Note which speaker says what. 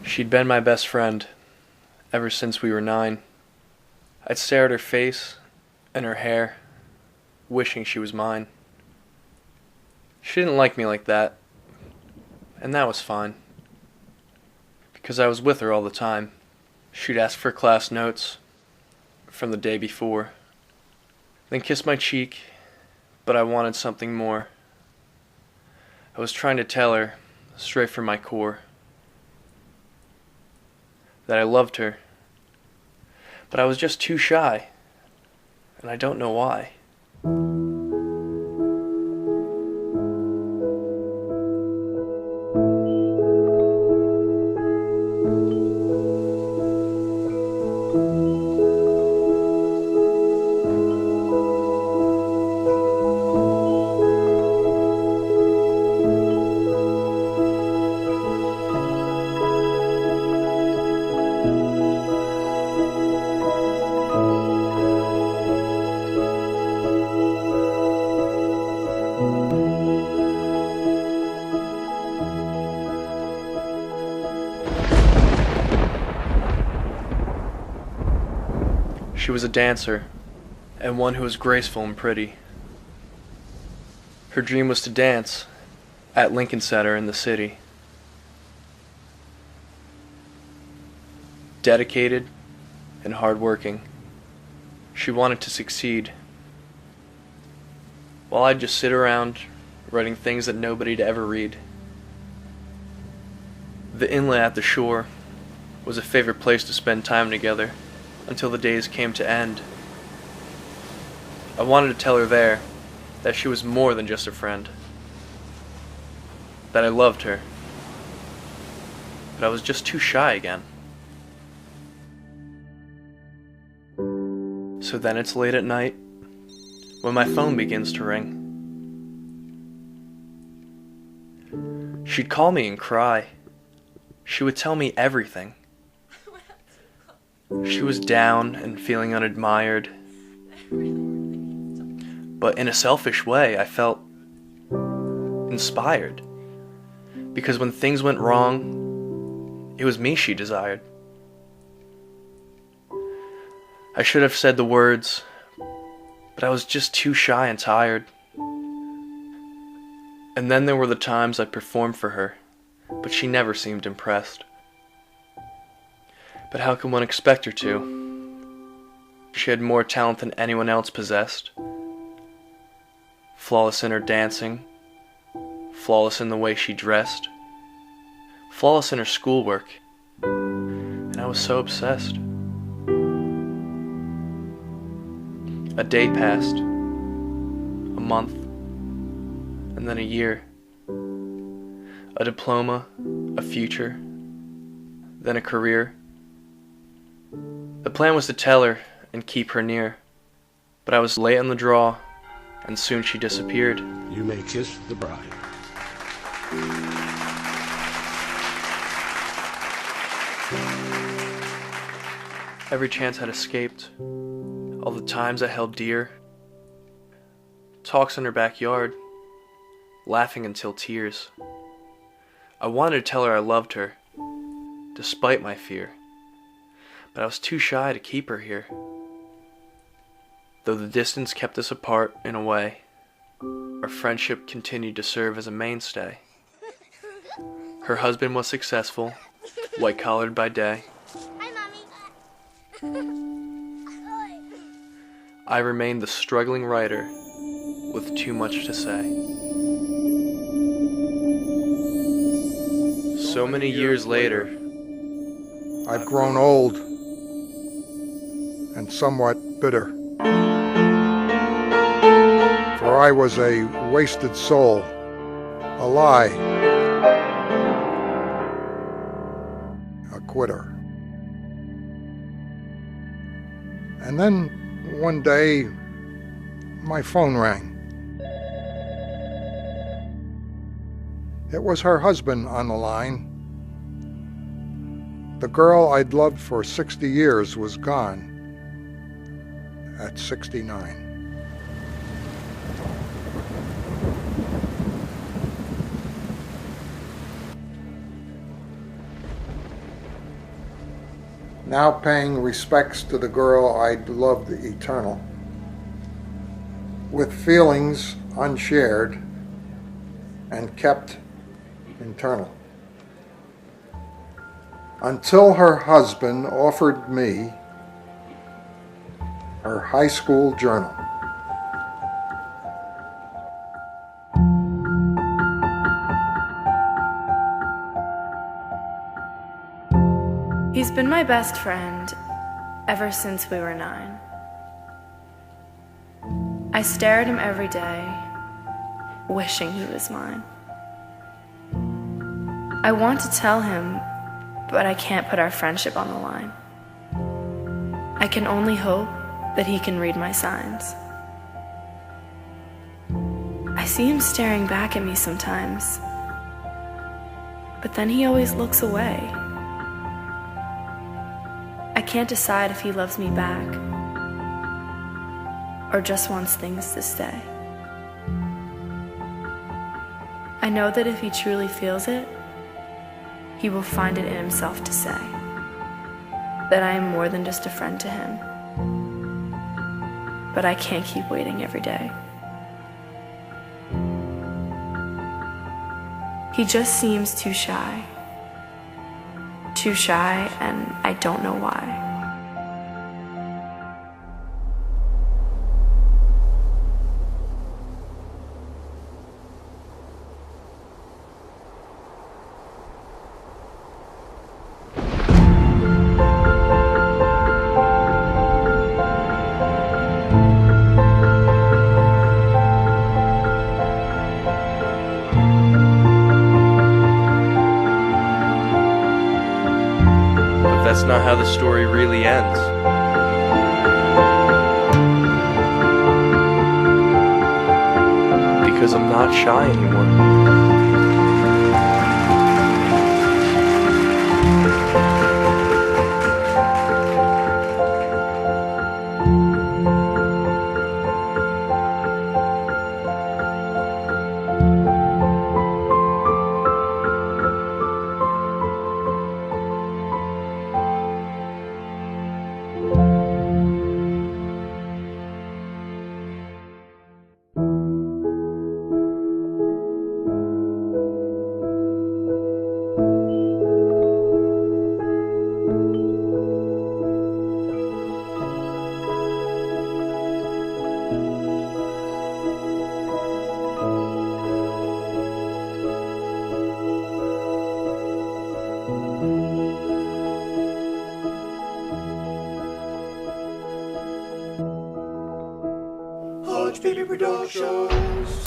Speaker 1: She'd been my best friend ever since we were 9. I'd stare at her face and her hair, wishing she was mine. She didn't like me like that, and that was fine, because I was with her all the time. She'd ask for class notes from the day before, then kiss my cheek, but I wanted something more. I was trying to tell her, straight from my core, that I loved her, but I was just too shy, and I don't know why. She was a dancer, and one who was graceful and pretty. Her dream was to dance at Lincoln Center in the city. Dedicated and hardworking, she wanted to succeed, while I'd just sit around writing things that nobody'd ever read. The inlet at the shore was a favorite place to spend time together until the days came to end. I wanted to tell her there that she was more than just a friend, that I loved her, but I was just too shy again. So then it's late at night when my phone begins to ring. She'd call me and cry. She would tell me everything. She was down and feeling unadmired, but in a selfish way I felt inspired, because when things went wrong, it was me she desired. I should have said the words, but I was just too shy and tired. And then there were the times I performed for her, but she never seemed impressed. But how could one expect her to? She had more talent than anyone else possessed. Flawless in her dancing, flawless in the way she dressed, flawless in her schoolwork, and I was so obsessed. A day passed, a month, and then a year. A diploma, a future, then a career. The plan was to tell her and keep her near, but I was late on the draw, and soon she disappeared.
Speaker 2: You may kiss the bride.
Speaker 1: Every chance had escaped, all the times I held dear. Talks in her backyard, laughing until tears. I wanted to tell her I loved her, despite my fear, but I was too shy to keep her here. Though the distance kept us apart in a way, our friendship continued to serve as a mainstay. Her husband was successful, white-collared by day.
Speaker 3: Hi, Mommy.
Speaker 1: I remained the struggling writer with too much to say. So many years later,
Speaker 4: I've grown old and somewhat bitter. For I was a wasted soul, a lie, a quitter. And then one day, my phone rang. It was her husband on the line. The girl I'd loved for 60 years was gone at 69. now paying respects to the girl I'd loved eternal, with feelings unshared and kept internal. Until her husband offered me her high school journal.
Speaker 2: He's been my best friend ever since we were 9. I stare at him every day, wishing he was mine. I want to tell him, but I can't put our friendship on the line. I can only hope that he can read my signs. I see him staring back at me sometimes, but then he always looks away. I can't decide if he loves me back or just wants things to stay. I know that if he truly feels it, he will find it in himself to say that I am more than just a friend to him. But I can't keep waiting every day. He just seems too shy, and I don't know why.
Speaker 1: That's not how the story really ends. Because I'm not shy anymore.
Speaker 3: Baby Productions.